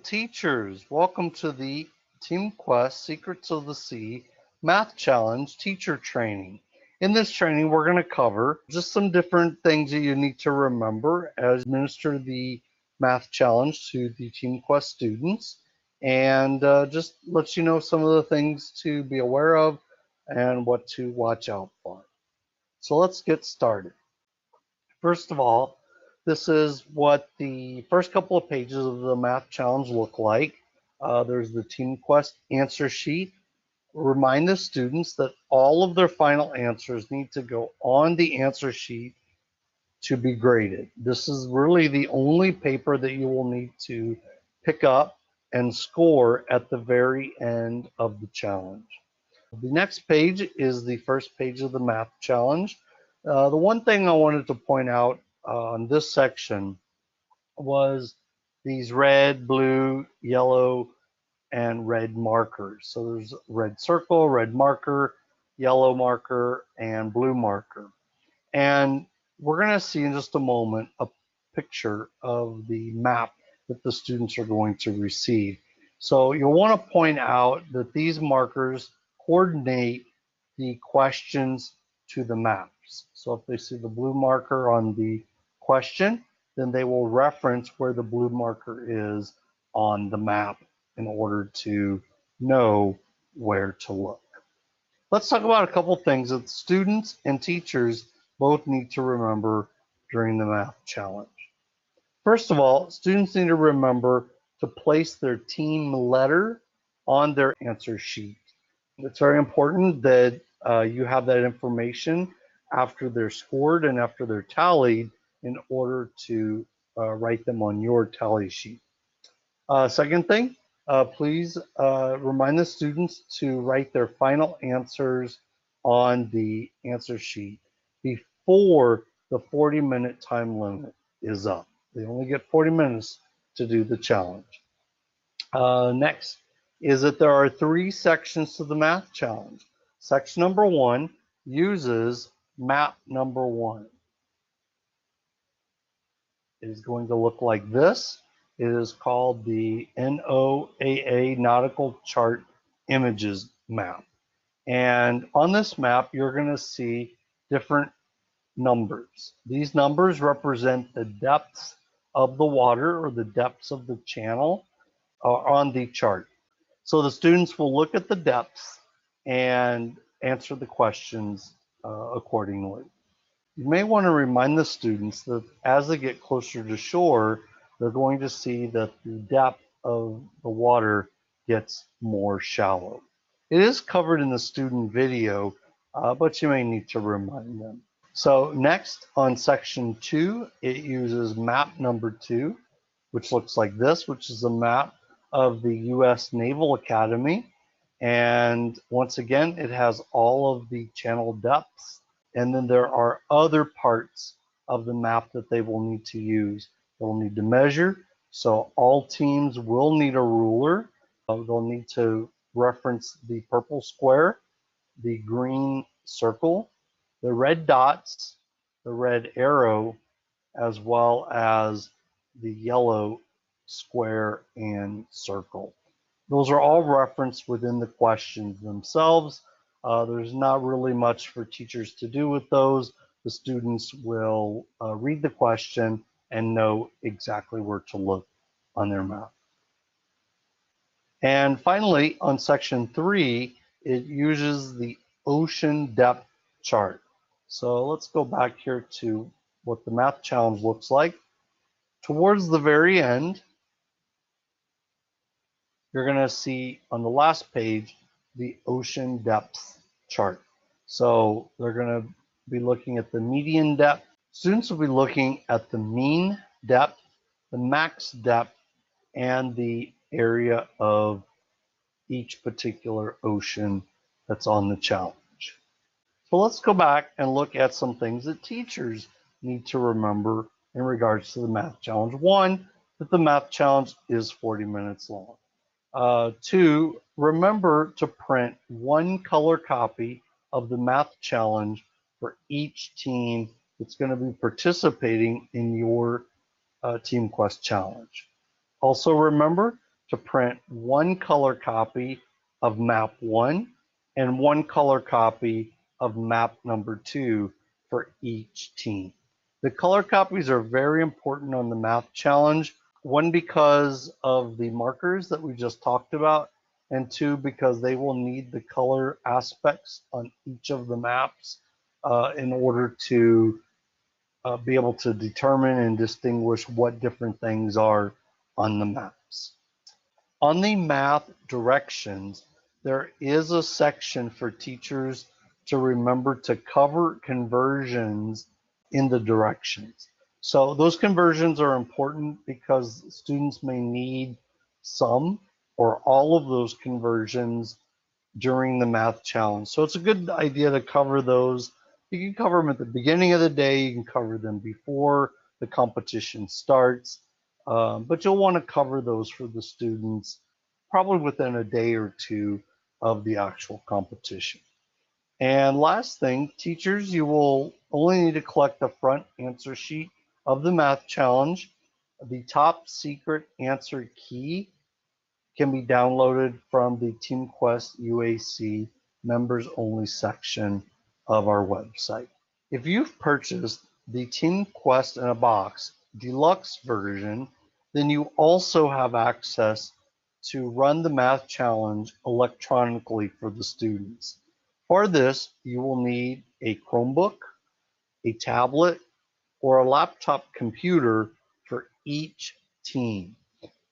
teachers. Welcome to the Team Quest Secrets of the Sea Math Challenge teacher training. In this training, we're going to cover just some different things that you need to remember as you administer the math challenge to the Team Quest students, and just let you know some of the things to be aware of and what to watch out for. So let's get started. First of all, this is what the first couple of pages of the math challenge look like. There's the Team Quest answer sheet. Remind the students that all of their final answers need to go on the answer sheet to be graded. This is really the only paper that you will need to pick up and score at the very end of the challenge. The next page is the first page of the math challenge. The one thing I wanted to point out on this section was these red, blue, yellow, and red markers. So there's red circle, red marker, yellow marker, and blue marker. And we're going to see in just a moment a picture of the map that the students are going to receive. So you'll want to point out that these markers coordinate the questions to the maps. So if they see the blue marker on the question, then they will reference where the blue marker is on the map in order to know where to look. Let's talk about a couple things that students and teachers both need to remember during the math challenge. First of all, students need to remember to place their team letter on their answer sheet. It's very important that you have that information after they're scored and after they're tallied in order to write them on your tally sheet. Second thing, please remind the students to write their final answers on the answer sheet before the 40-minute time limit is up. They only get 40 minutes to do the challenge. Next is that there are 3 sections to the math challenge. Section number 1 uses map number 1. It is going to look like this. It is called the NOAA Nautical Chart Images map. And on this map, you're going to see different numbers. These numbers represent the depths of the water or the depths of the channel on the chart. So the students will look at the depths and answer the questions accordingly. You may want to remind the students that as they get closer to shore, they're going to see that the depth of the water gets more shallow. It is covered in the student video, but you may need to remind them. So next on section 2, it uses map number 2, which looks like this, which is a map of the U.S. Naval Academy. And once again, it has all of the channel depths. And then there are other parts of the map that they will need to use. They'll need to measure. So all teams will need a ruler. They'll need to reference the purple square, the green circle, the red dots, the red arrow, as well as the yellow square and circle. Those are all referenced within the questions themselves. There's not really much for teachers to do with those. The students will read the question and know exactly where to look on their map. And finally, on section 3, it uses the ocean depth chart. So let's go back here to what the math challenge looks like. Towards the very end, you're going to see on the last page the ocean depth chart. So they're going to be looking at the median depth. Students will be looking at the mean depth, the max depth, and the area of each particular ocean that's on the challenge. So let's go back and look at some things that teachers need to remember in regards to the math challenge. 1, that the math challenge is 40 minutes long. 2, remember to print 1 color copy of the math challenge for each team that's going to be participating in your Team Quest challenge. Also remember to print one color copy of map 1 and one color copy of map number 2 for each team. The color copies are very important on the math challenge. One, because of the markers that we just talked about, and two, because they will need the color aspects on each of the maps in order to be able to determine and distinguish what different things are on the maps. On the math directions, there is a section for teachers to remember to cover conversions in the directions. So those conversions are important because students may need some or all of those conversions during the math challenge. So it's a good idea to cover those. You can cover them at the beginning of the day, you can cover them before the competition starts, but you'll want to cover those for the students probably within a day or two of the actual competition. And last thing, teachers, you will only need to collect the front answer sheet of the math challenge. The top secret answer key can be downloaded from the TeamQuest UAC members only section of our website. If you've purchased the TeamQuest in a Box deluxe version, then you also have access to run the math challenge electronically for the students. For this, you will need a Chromebook, a tablet, or a laptop computer for each team.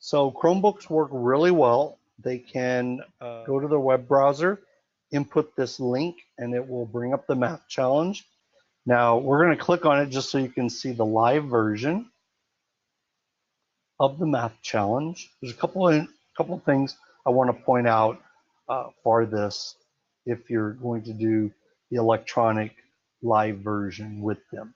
So Chromebooks work really well. They can go to their web browser, input this link, and it will bring up the math challenge. Now we're going to click on it just so you can see the live version of the math challenge. There's a couple of things I want to point out for this if you're going to do the electronic live version with them.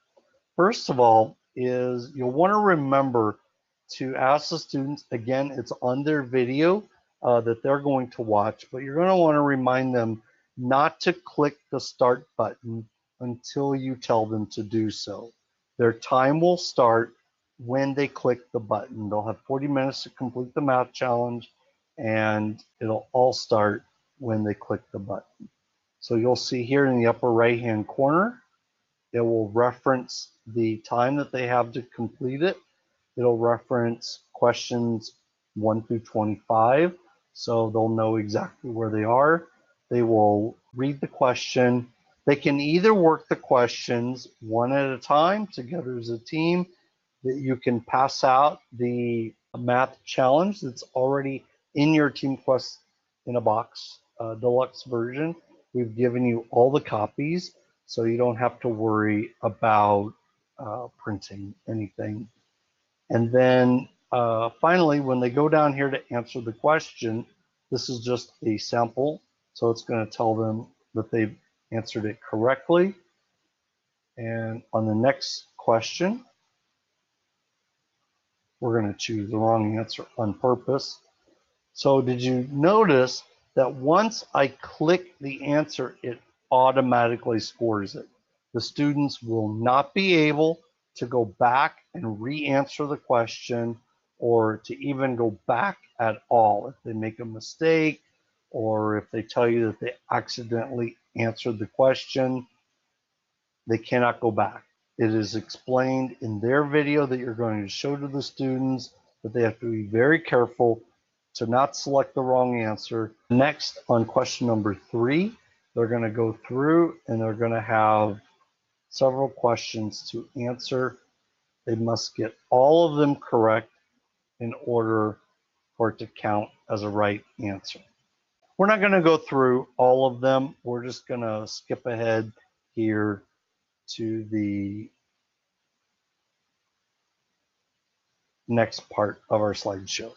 First of all is you'll want to remember to ask the students, again, it's on their video that they're going to watch, but you're going to want to remind them not to click the start button until you tell them to do so. Their time will start when they click the button. They'll have 40 minutes to complete the math challenge, and it'll all start when they click the button. So you'll see here in the upper right hand corner, it will reference the time that they have to complete it. It'll reference questions 1 through 25, so they'll know exactly where they are. They will read the question. They can either work the questions one at a time together as a team. That you can pass out the math challenge that's already in your TeamQuest in a Box deluxe version. We've given you all the copies, so you don't have to worry about printing anything. And then finally, when they go down here to answer the question, this is just a sample, so it's going to tell them that they've answered it correctly. And on the next question, we're going to choose the wrong answer on purpose. So did you notice that once I click the answer, it automatically scores it? The students will not be able to go back and re-answer the question or to even go back at all. If they make a mistake or if they tell you that they accidentally answered the question, they cannot go back. It is explained in their video that you're going to show to the students that they have to be very careful to not select the wrong answer. Next, on question number 3, they're going to go through and they're going to have several questions to answer. They must get all of them correct in order for it to count as a right answer. We're not going to go through all of them. We're just going to skip ahead here to the next part of our slideshow.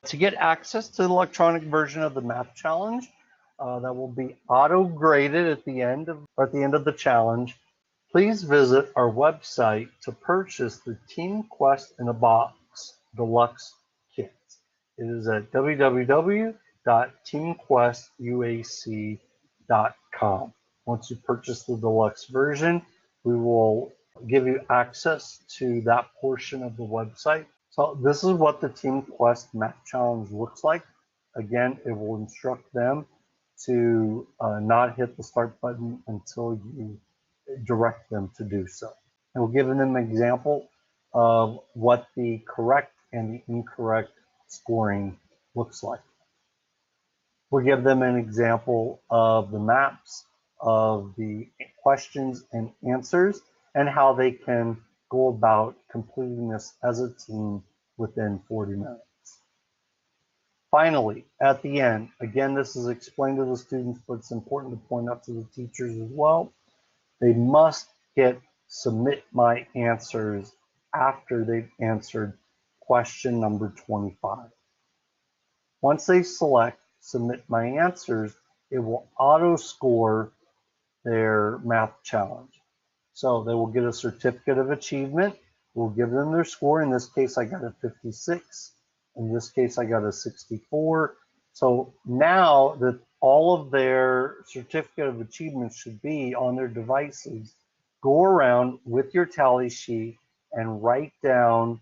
To get access to the electronic version of the math challenge that will be auto-graded at the end of the challenge, please visit our website to purchase the TeamQuest in a Box deluxe kit. It is at www.teamquestuac.com. Once you purchase the deluxe version, we will give you access to that portion of the website So this is what the Team Quest Math Challenge looks like. Again, it will instruct them to not hit the start button until you direct them to do so. And we'll give them an example of what the correct and the incorrect scoring looks like. We'll give them an example of the maps of the questions and answers and how they can go about completing this as a team within 40 minutes. Finally, at the end, again, this is explained to the students, but it's important to point out to the teachers as well. They must hit submit my answers after they've answered question number 25. Once they select submit my answers, it will auto score their math challenge. So they will get a certificate of achievement. We'll give them their score. In this case, I got a 56. In this case, I got a 64. So now that all of their certificate of achievement should be on their devices, go around with your tally sheet and write down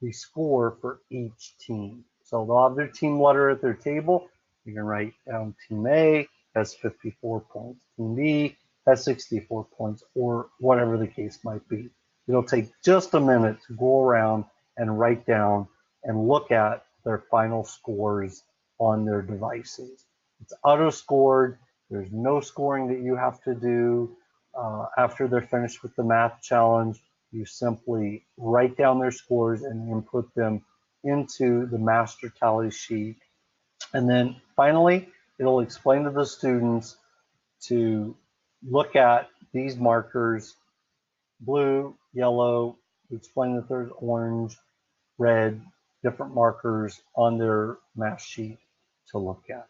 the score for each team. So they'll have their team letter at their table. You can write down Team A has 54 points, Team B has 64 points, or whatever the case might be. It'll take just a minute to go around and write down and look at their final scores on their devices. It's auto scored. There's no scoring that you have to do after they're finished with the math challenge. You simply write down their scores and input them into the master tally sheet. And then finally, it'll explain to the students to look at these markers, blue, yellow, explain that there's orange, red, different markers on their math sheet to look at.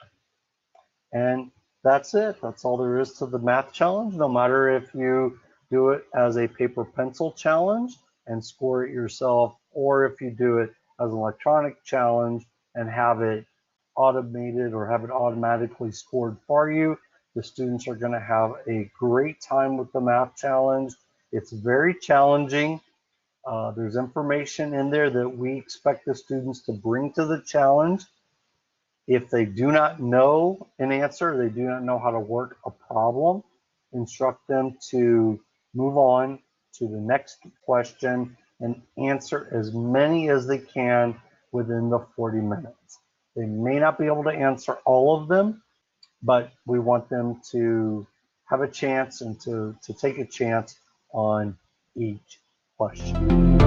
And that's it. That's all there is to the math challenge. No matter if you do it as a paper pencil challenge and score it yourself, or if you do it as an electronic challenge and have it automated or have it automatically scored for you, the students are going to have a great time with the math challenge. It's very challenging. There's information in there that we expect the students to bring to the challenge. If they do not know an answer, they do not know how to work a problem, instruct them to move on to the next question and answer as many as they can within the 40 minutes. They may not be able to answer all of them, but we want them to have a chance and to take a chance on each question.